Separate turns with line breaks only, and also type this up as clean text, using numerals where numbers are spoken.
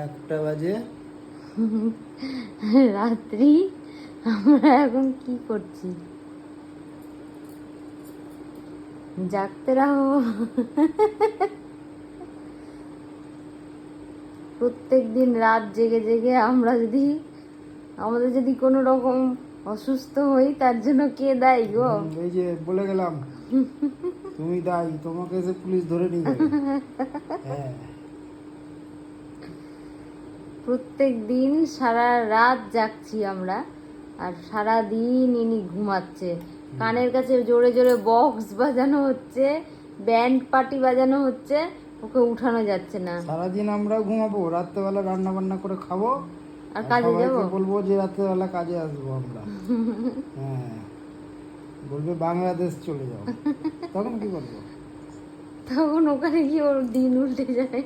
একটা বাজে
রাত্রি। আমরা এখন কি করছি? জাগতে রাহো। প্রত্যেক দিন রাত জেগে জেগে আমরা যদি আমাদের যদি কোনো রকম অসুস্থ হই তার জন্য কে দায়ী গো?
এই যে বলে গেলাম তুমি দায়ী, তোমাকে এসে পুলিশ ধরে নিয়ে যাবে। হ্যাঁ,
প্রত্যেক দিন সারা রাত জাগছি আমরা, আর সারা দিন ইনি ঘুমাচ্ছে। কানের কাছে জোরে জোরে বক্স বাজানো হচ্ছে, ব্যান্ড পার্টি বাজানো হচ্ছে, ওকে উঠানো যাচ্ছে না।
সারাদিন আমরা ঘুমাবো, রাত্রেবেলা রান্না বান্না করে খাবো,
আর কাজে
সবাইকে
যাবো।
বলবো যে রাত্রেবেলা কাজে আসবো আমরা। হ্যাঁ, বলবে বাংলাদেশ চলে যাও, তখন কি করবো?
তখন ওখানে গিয়ে ওর দিন উল্টে যায়।